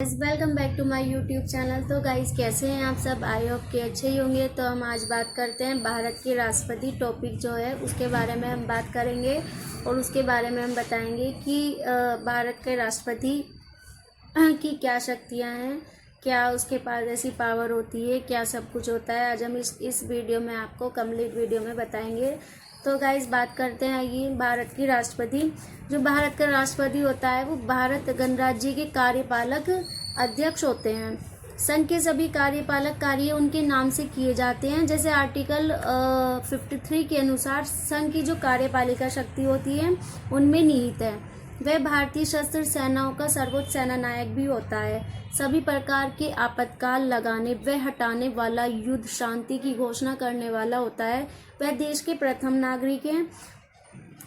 Welcome back to my YouTube channel. तो guys, कैसे हैं आप सब? आई होप कि अच्छे ही होंगे। तो हम आज बात करते हैं भारत के राष्ट्रपति टॉपिक जो है उसके बारे में हम बात करेंगे और उसके बारे में हम बताएंगे कि भारत के राष्ट्रपति की क्या शक्तियां हैं, क्या उसके पास ऐसी पावर होती है, क्या सब कुछ होता है। आज हम इस वीडियो में आपको कंप्लीट वीडियो में बताएंगे। तो गाइस, बात करते हैं ये भारत की राष्ट्रपति। जो भारत का राष्ट्रपति होता है वो भारत गणराज्य के कार्यपालक अध्यक्ष होते हैं। संघ के सभी कार्यपालक कार्य उनके नाम से किए जाते हैं। जैसे आर्टिकल 53 के अनुसार संघ की जो कार्यपालिका शक्ति होती है उनमें निहित है। वह भारतीय सशस्त्र सेनाओं का सर्वोच्च सेना नायक भी होता है। सभी प्रकार के आपातकाल लगाने व हटाने वाला, युद्ध शांति की घोषणा करने वाला होता है। वह देश के प्रथम नागरिक हैं।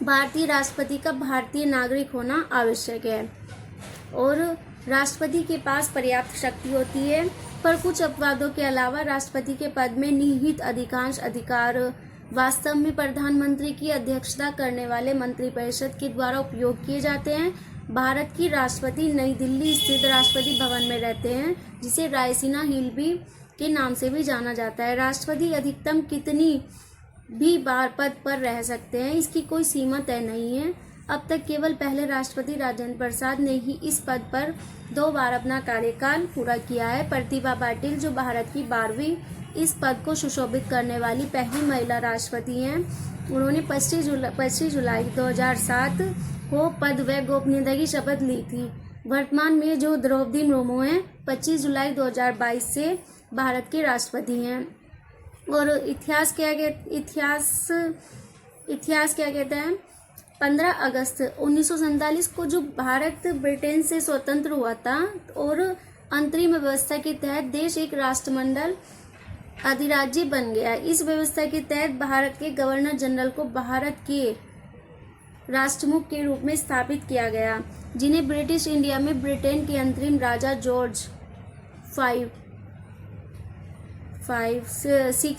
भारतीय राष्ट्रपति का भारतीय नागरिक होना आवश्यक है और राष्ट्रपति के पास पर्याप्त शक्ति होती है। पर कुछ अपवादों के अलावा राष्ट्रपति के पद में निहित अधिकांश अधिकार वास्तव में प्रधानमंत्री की अध्यक्षता करने वाले मंत्रिपरिषद के द्वारा उपयोग किए जाते हैं। भारत की राष्ट्रपति नई दिल्ली स्थित राष्ट्रपति भवन में रहते हैं, जिसे रायसीना हिल भी के नाम से भी जाना जाता है। राष्ट्रपति अधिकतम कितनी भी बार पद पर रह सकते हैं, इसकी कोई सीमा तय नहीं है। अब तक केवल पहले राष्ट्रपति राजेंद्र प्रसाद ने ही इस पद पर 2 बार अपना कार्यकाल पूरा किया है। प्रतिभा पाटिल, जो भारत की 12वीं इस पद को सुशोभित करने वाली पहली महिला राष्ट्रपति हैं, उन्होंने 25 जुलाई 2007 को पद व गोपनीयता की शपथ ली थी। वर्तमान में जो द्रौपदी मुर्मू हैं 25 जुलाई 2022 से भारत के राष्ट्रपति हैं। और इतिहास क्या कहते हैं? 15 अगस्त 1947 को जो भारत ब्रिटेन से स्वतंत्र हुआ था और अंतरिम व्यवस्था के तहत देश एक राष्ट्रमंडल अधिराज्य बन गया। इस व्यवस्था के तहत भारत के गवर्नर जनरल को भारत के राष्ट्रमुख के रूप में स्थापित किया गया, जिन्हें ब्रिटिश इंडिया में ब्रिटेन के अंतरिम राजा जॉर्ज 6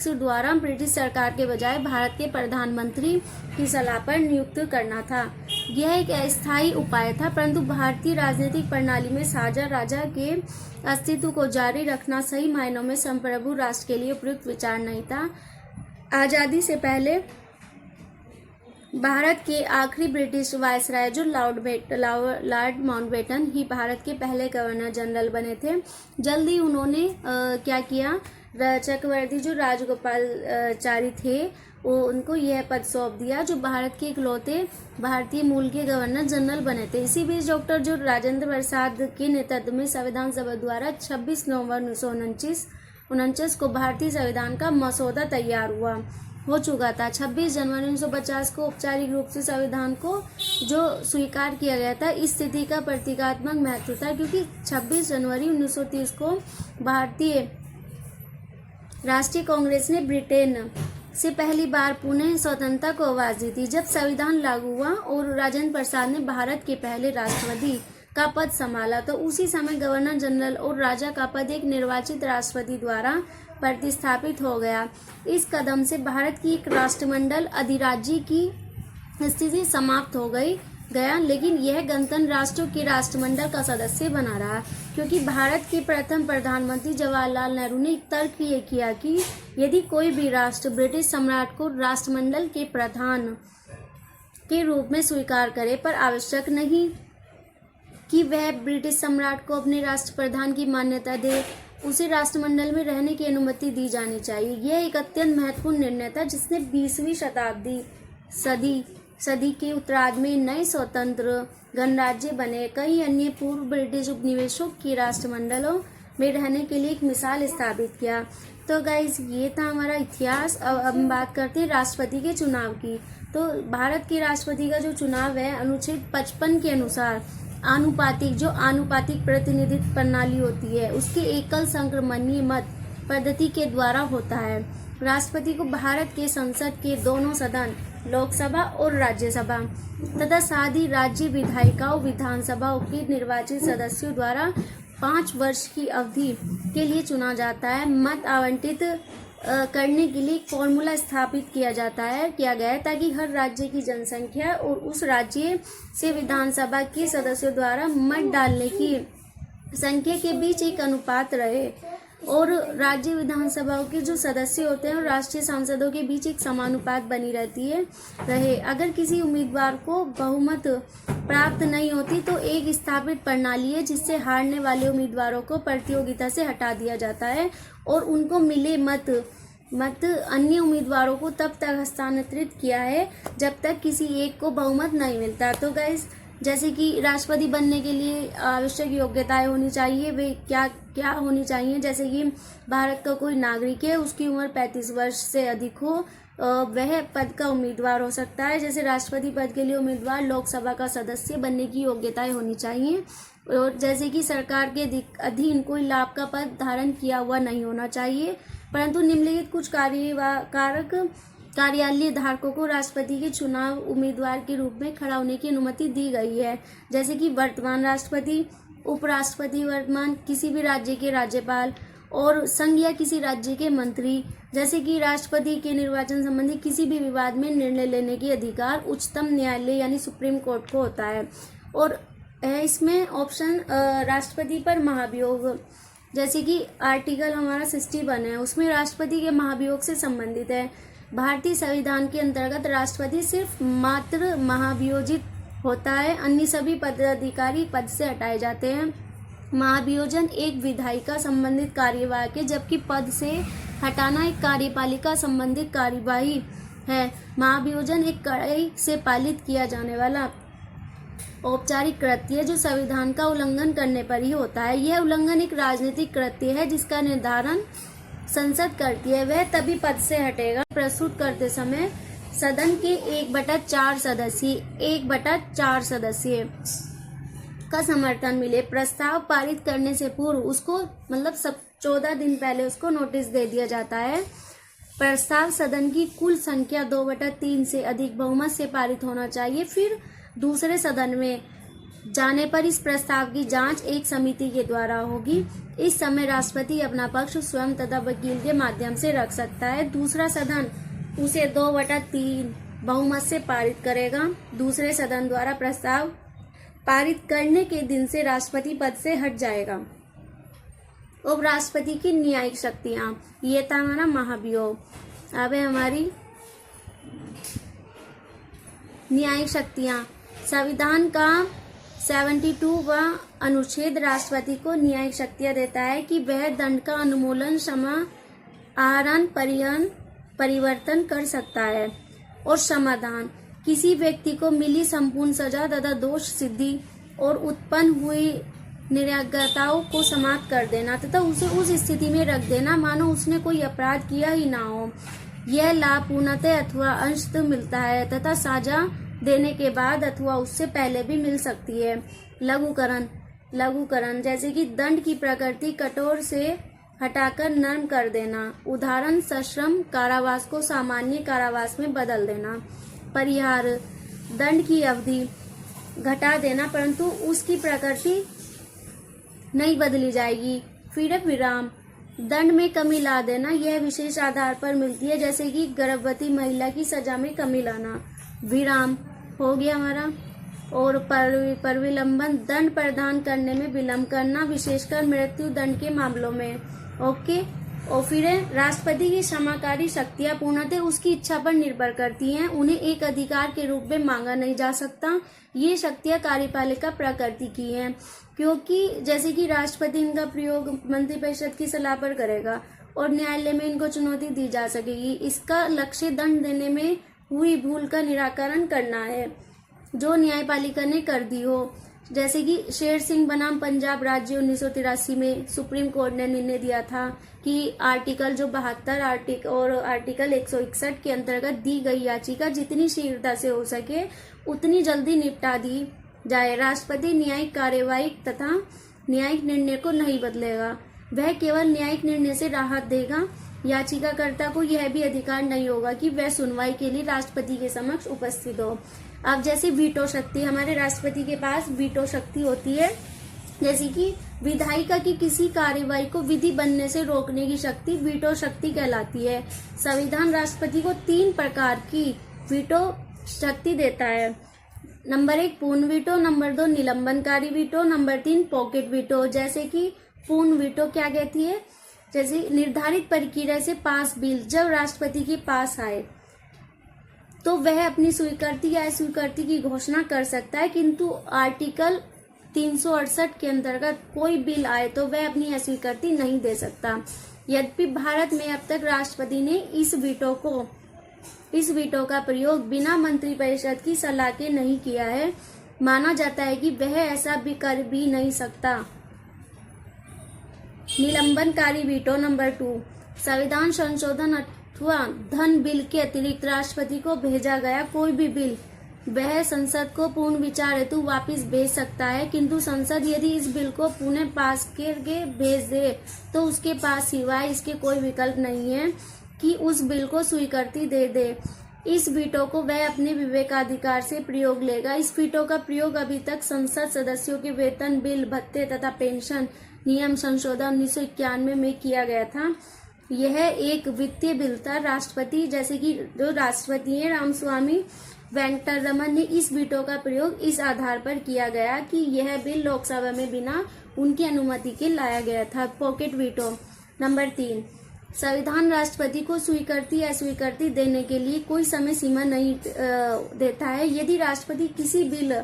द्वारा ब्रिटिश सरकार के बजाय भारत के प्रधानमंत्री की सलाह पर नियुक्त करना था। यह एक अस्थायी उपाय था, परंतु भारतीय राजनीतिक प्रणाली में साझा राजा के अस्तित्व को जारी रखना सही मायनों में संप्रभु राष्ट्र के लिए उपयुक्त विचार नहीं था। आज़ादी से पहले भारत के आखिरी ब्रिटिश वायसराय जो लॉर्ड माउंटबेटन ही भारत के पहले गवर्नर जनरल बने थे। जल्दी उन्होंने क्या किया, चक्रवर्ती जो राजगोपालचारी थे वो उनको यह पद सौंप दिया, जो भारत के इकलौते भारतीय मूल के गवर्नर जनरल बने थे। इसी बीच डॉक्टर जो राजेंद्र प्रसाद के नेतृत्व में संविधान सभा द्वारा 26 नवंबर 1949 को भारतीय संविधान का मसौदा तैयार हो चुका था। 26 जनवरी 1950 को औपचारिक रूप से संविधान को जो स्वीकार किया गया था। इस स्थिति का प्रतीकात्मक महत्व था, क्योंकि 26 जनवरी 1930 को भारतीय राष्ट्रीय कांग्रेस ने ब्रिटेन से पहली बार पुनः स्वतंत्रता को आवाज दी थी। जब संविधान लागू हुआ और राजेंद्र प्रसाद ने भारत के पहले राष्ट्रपति का पद संभाला, तो उसी समय गवर्नर जनरल और राजा का पद एक निर्वाचित राष्ट्रपति द्वारा प्रतिस्थापित हो गया। इस कदम से भारत की एक राष्ट्रमंडल अधिराज्य की स्थिति समाप्त हो गया, लेकिन यह गणतंत्र राष्ट्रों के राष्ट्रमंडल का सदस्य बना रहा, क्योंकि भारत के प्रथम प्रधानमंत्री जवाहरलाल नेहरू ने एक तर्क ये किया कि यदि कोई भी राष्ट्र ब्रिटिश सम्राट को राष्ट्रमंडल के प्रधान के रूप में स्वीकार करे, पर आवश्यक नहीं कि वह ब्रिटिश सम्राट को अपने राष्ट्र प्रधान की मान्यता दे, उसे राष्ट्रमंडल में रहने की अनुमति दी जानी चाहिए। यह एक अत्यंत महत्वपूर्ण निर्णय था, जिसने 20वीं सदी के उत्तरार्ध में नए स्वतंत्र गणराज्य बने कई अन्य पूर्व ब्रिटिश उपनिवेशों के राष्ट्रमंडलों में रहने के लिए एक मिसाल स्थापित किया। तो गाइज, ये था हमारा इतिहास। अब हम बात करते हैं राष्ट्रपति के चुनाव की। तो भारत के राष्ट्रपति का जो चुनाव है अनुच्छेद 55 के अनुसार आनुपातिक प्रतिनिधित्व प्रणाली होती है, उसके एकल संक्रमणीय मत पद्धति के द्वारा होता है। राष्ट्रपति को भारत के संसद के दोनों सदन, लोकसभा और राज्यसभा तथा साथ ही राज्य विधायिकाओं विधानसभाओं के निर्वाचित सदस्यों द्वारा 5 वर्ष की अवधि के लिए चुना जाता है। मत आवंटित करने के लिए एक फॉर्मूला स्थापित किया गया है, ताकि हर राज्य की जनसंख्या और उस राज्य से विधानसभा के सदस्यों द्वारा मत डालने की संख्या के बीच एक अनुपात रहे और राज्य विधानसभाओं के जो सदस्य होते हैं और राष्ट्रीय सांसदों के बीच एक समानुपात बनी रहती है रहे। अगर किसी उम्मीदवार को बहुमत प्राप्त नहीं होती तो एक स्थापित प्रणाली है जिससे हारने वाले उम्मीदवारों को प्रतियोगिता से हटा दिया जाता है और उनको मिले मत अन्य उम्मीदवारों को तब तक हस्तांतरित किया है जब तक किसी एक को बहुमत नहीं मिलता। तो गाइस, जैसे कि राष्ट्रपति बनने के लिए आवश्यक योग्यताएं होनी चाहिए, वे क्या क्या होनी चाहिए। जैसे कि भारत का कोई नागरिक है, उसकी उम्र 35 वर्ष से अधिक हो, वह पद का उम्मीदवार हो सकता है। जैसे राष्ट्रपति पद के लिए उम्मीदवार लोकसभा का सदस्य बनने की योग्यताएं होनी चाहिए। और जैसे कि सरकार के अधीन कोई लाभ का पद धारण किया हुआ नहीं होना चाहिए, परंतु निम्नलिखित कुछ कार्यालय धारकों को राष्ट्रपति के चुनाव उम्मीदवार के रूप में खड़ा होने की अनुमति दी गई है। जैसे कि वर्तमान राष्ट्रपति, उपराष्ट्रपति, वर्तमान किसी भी राज्य के राज्यपाल और संघ या किसी राज्य के मंत्री। जैसे कि राष्ट्रपति के निर्वाचन संबंधी किसी भी विवाद में निर्णय लेने के अधिकार उच्चतम न्यायालय यानी सुप्रीम कोर्ट को होता है। और इसमें ऑप्शन राष्ट्रपति पर महाभियोग, जैसे कि आर्टिकल हमारा 61 है, उसमें राष्ट्रपति के महाभियोग से संबंधित है। भारतीय संविधान के अंतर्गत राष्ट्रपति सिर्फ मात्र महाभियोजित होता है, अन्य सभी पदाधिकारी पद से हटाए जाते हैं। महाभियोजन एक विधायिका संबंधित कार्यवाही है, जबकि पद से हटाना एक कार्यपालिका संबंधित कार्यवाही है। महाभियोजन एक कड़ाई से पालित किया जाने वाला औपचारिक कृत्य है जो संविधान का उल्लंघन करने पर ही होता है। यह उल्लंघन एक राजनीतिक कृत्य है जिसका निर्धारण संसद करती है, वह तभी पद से हटेगा प्रस्तुत करते समय सदन के 1/4 सदस्य का समर्थन मिले। प्रस्ताव पारित करने से पूर्व उसको 14 दिन पहले उसको नोटिस दे दिया जाता है। प्रस्ताव सदन की कुल संख्या 2/3 से अधिक बहुमत से पारित होना चाहिए। फिर दूसरे सदन में जाने पर इस प्रस्ताव की जांच एक समिति के द्वारा होगी। इस समय राष्ट्रपति अपना पक्ष स्वयं तथा वकील के माध्यम से रख सकता है। दूसरा सदन उसे 2/3 बहुमत से पारित करेगा। दूसरे सदन द्वारा प्रस्ताव पारित करने के दिन से राष्ट्रपति पद से हट जाएगा। अब राष्ट्रपति की न्यायिक शक्तियां, ये था हमारा महाभियोग। अब है हमारी न्यायिक शक्तियां। संविधान का 72वां अनुच्छेद राष्ट्रपति को न्यायिक शक्तियां देता है कि वह दंड का अनुमूलन, क्षमा, आहरण, परिवर्तन कर सकता है और समाधान, किसी व्यक्ति को मिली संपूर्ण सजा तथा दोष सिद्धि और उत्पन्न हुई निराज्ञताओं को समाप्त कर देना तथा उसे उस स्थिति में रख देना मानो उसने कोई अपराध किया ही ना हो। यह लाभ पूर्णतः अथवा अंशतः मिलता है तथा सजा देने के बाद अथवा उससे पहले भी मिल सकती है। लघुकरण, जैसे कि दंड की प्रकृति कठोर से हटाकर नर्म कर देना। उदाहरण, सश्रम कारावास को सामान्य कारावास में बदल देना। परिहार, दंड की अवधि घटा देना परंतु उसकी प्रकृति नहीं बदली जाएगी। फिर विराम, दंड में कमी ला देना, यह विशेष आधार पर मिलती है, जैसे कि गर्भवती महिला की सजा में कमी लाना। विराम हो गया हमारा। और परविलंबन, दंड प्रदान करने में विलंब करना, विशेषकर मृत्यु दंड के मामलों में। ओके। और फिर राष्ट्रपति की क्षमाकारी शक्तियां पूर्णतः उसकी इच्छा पर निर्भर करती हैं, उन्हें एक अधिकार के रूप में मांगा नहीं जा सकता। ये शक्तियां कार्यपालिका प्रकृति की हैं, क्योंकि जैसे कि राष्ट्रपति इनका प्रयोग मंत्रिपरिषद की सलाह पर करेगा और न्यायालय में इनको चुनौती दी जा सकेगी। इसका लक्ष्य दंड देने में हुई भूल का निराकरण करना है जो न्यायपालिका ने कर दी हो। जैसे कि शेर सिंह बनाम पंजाब राज्य 1983 में सुप्रीम कोर्ट ने निर्णय दिया था कि आर्टिकल 72 और आर्टिकल 161 के अंतर्गत दी गई याचिका जितनी शीघ्रता से हो सके उतनी जल्दी निपटा दी जाए। राष्ट्रपति न्यायिक कार्यवाही तथा न्यायिक निर्णय को नहीं बदलेगा, वह केवल न्यायिक निर्णय से राहत देगा। याचिकाकर्ता को यह भी अधिकार नहीं होगा कि वह सुनवाई के लिए राष्ट्रपति के समक्ष उपस्थित हो। अब जैसे वीटो शक्ति, हमारे राष्ट्रपति के पास वीटो शक्ति होती है, जैसे कि विधायिका की किसी कार्यवाही को विधि बनने से रोकने की शक्ति वीटो शक्ति कहलाती है। संविधान राष्ट्रपति को 3 प्रकार की वीटो शक्ति देता है। नंबर 1 पूर्ण वीटो, नंबर 2 निलंबनकारी वीटो, नंबर 3 पॉकेट वीटो। जैसे कि पूर्ण वीटो क्या कहती है, जैसे निर्धारित प्रक्रिया से पास बिल जब राष्ट्रपति के पास आए तो वह अपनी स्वीकृति या अस्वीकृति की घोषणा कर सकता है, किंतु आर्टिकल 368 के अंतर्गत कोई बिल आए तो वह अपनी अस्वीकृति नहीं दे सकता। यद्यपि भारत में अब तक राष्ट्रपति ने इस वीटो का प्रयोग बिना मंत्रिपरिषद की सलाह के नहीं किया है। माना जाता है कि वह ऐसा भी कर भी नहीं सकता। निलंबनकारी वीटो नंबर 2, संविधान संशोधन अथवा धन बिल के अतिरिक्त राष्ट्रपति को भेजा गया कोई भी बिल वह संसद को पूर्ण विचार हेतु वापस भेज सकता है, किंतु संसद यदि इस बिल को पुनः पास करके भेज दे तो उसके पास सिवाय इसके कोई विकल्प नहीं है कि उस बिल को स्वीकृति दे दे। इस वीटो को वह अपने विवेकाधिकार से प्रयोग लेगा। इस वीटो का प्रयोग अभी तक संसद सदस्यों के वेतन, बिल, भत्ते तथा पेंशन नियम संशोधन 1991 में किया गया था। यह एक वित्तीय बिल था। राष्ट्रपति, जैसे कि जो राष्ट्रपति हैं रामस्वामी वेंकटरमन ने इस वीटो का प्रयोग इस आधार पर किया गया कि यह बिल लोकसभा में बिना उनकी अनुमति के लाया गया था। पॉकेट वीटो नंबर 3, संविधान राष्ट्रपति को स्वीकृति या अस्वीकृति देने के लिए कोई समय सीमा नहीं देता है। यदि राष्ट्रपति किसी बिल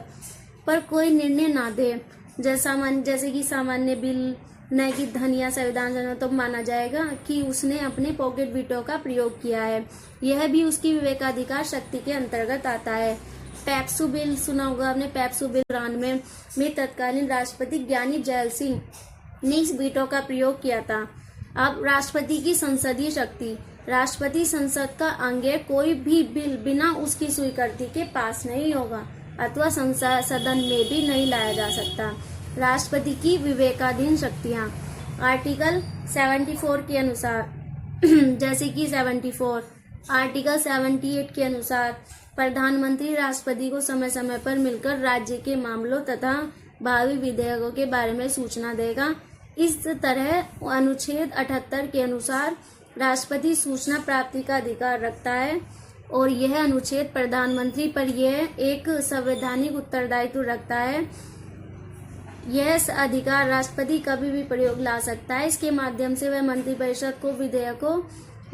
पर कोई निर्णय ना दे, जैसे कि सामान्य बिल, न कि धन या संविधान जन, तो माना जाएगा कि उसने अपने पॉकेट वीटो का प्रयोग किया है। यह भी उसकी विवेकाधिकार शक्ति के अंतर्गत आता है। पैप्सू बिल सुना होगा आपने। पैप्सू बिल 93 में तत्कालीन राष्ट्रपति ज्ञानी जैल सिंह ने इस वीटो का प्रयोग किया था। अब राष्ट्रपति की संसदीय शक्ति, राष्ट्रपति संसद का अंग है। कोई भी बिल बिना उसकी स्वीकृति के पास नहीं होगा अथवा संसद सदन में भी नहीं लाया जा सकता। राष्ट्रपति की विवेकाधीन शक्तियां, आर्टिकल 74 के अनुसार जैसे कि 74, आर्टिकल 78 के अनुसार प्रधानमंत्री राष्ट्रपति को समय समय पर मिलकर राज्य के मामलों तथा भावी विधेयकों के बारे में सूचना देगा। इस तरह अनुच्छेद 78 के अनुसार राष्ट्रपति सूचना प्राप्ति का अधिकार रखता है और यह अनुच्छेद प्रधानमंत्री पर यह एक संवैधानिक उत्तरदायित्व रखता है। यह अधिकार राष्ट्रपति कभी भी प्रयोग ला सकता है। इसके माध्यम से वह मंत्रिपरिषद को विधेयकों,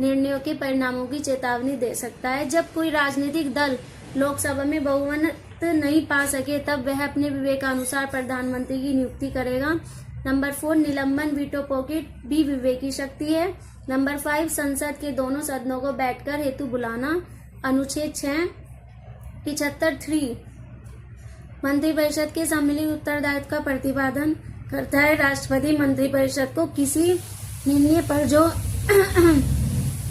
निर्णयों के परिणामों की चेतावनी दे सकता है। जब कोई राजनीतिक दल लोकसभा में बहुमत नहीं पा सके तब वह अपने विवेकानुसार प्रधानमंत्री की नियुक्ति करेगा। नंबर 4, निलंबन वीटो पॉकेट भी विवेकी शक्ति है। नंबर 5, संसद के दोनों सदनों को बैठकर हेतु बुलाना। अनुच्छेद 6 75(3) मंत्रिपरिषद के सम्मिलित उत्तरदायित्व का प्रतिपादन करता है। राष्ट्रपति मंत्रिपरिषद को किसी निर्णय पर जो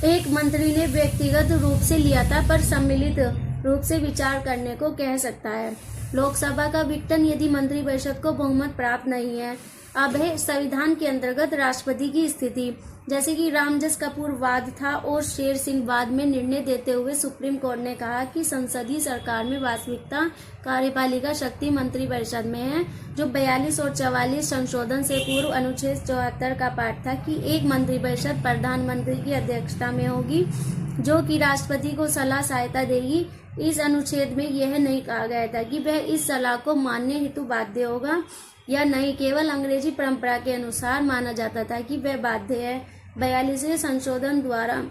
एक मंत्री ने व्यक्तिगत रूप से लिया था पर सम्मिलित रूप से विचार करने को कह सकता है। लोकसभा का विघटन यदि मंत्रिपरिषद को बहुमत प्राप्त नहीं है। अब है संविधान के अंतर्गत राष्ट्रपति की स्थिति, जैसे कि रामजस कपूर वाद था और शेर सिंह वाद में निर्णय देते हुए सुप्रीम कोर्ट ने कहा कि संसदीय सरकार में वास्तविकता कार्यपालिका शक्ति मंत्रिपरिषद में है, जो 42 और 44 संशोधन से पूर्व अनुच्छेद 74 का पाठ था कि एक मंत्रिपरिषद प्रधानमंत्री की अध्यक्षता में होगी जो कि राष्ट्रपति को सलाह सहायता देगी। इस अनुच्छेद में यह नहीं कहा गया था कि वह इस सलाह को मानने हेतु बाध्य होगा या नहीं, केवल अंग्रेजी परंपरा के अनुसार माना जाता था कि वह बाध्य है। 42वें संशोधन द्वारा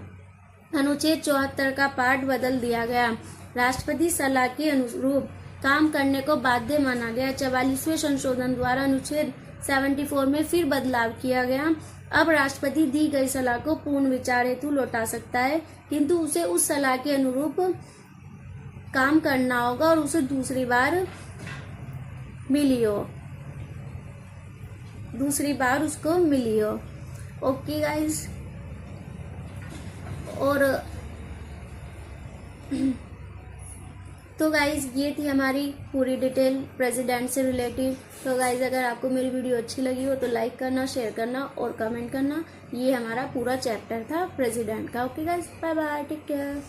अनुच्छेद 74 का पाठ बदल दिया गया। राष्ट्रपति सलाह के अनुरूप काम करने को बाध्य माना गया। 44वें संशोधन द्वारा अनुच्छेद 74 में फिर बदलाव किया गया। अब राष्ट्रपति दी गई सलाह को पूर्ण विचार हेतु लौटा सकता है, किंतु उसे उस सलाह के अनुरूप काम करना होगा और उसे दूसरी बार उसको मिली हो। ओके गाइस, और तो गाइज ये थी हमारी पूरी डिटेल प्रेसिडेंट से रिलेटिव। तो गाइज अगर आपको मेरी वीडियो अच्छी लगी हो तो लाइक करना, शेयर करना और कमेंट करना। ये हमारा पूरा चैप्टर था प्रेसिडेंट का। Okay guys, bye bye, take care.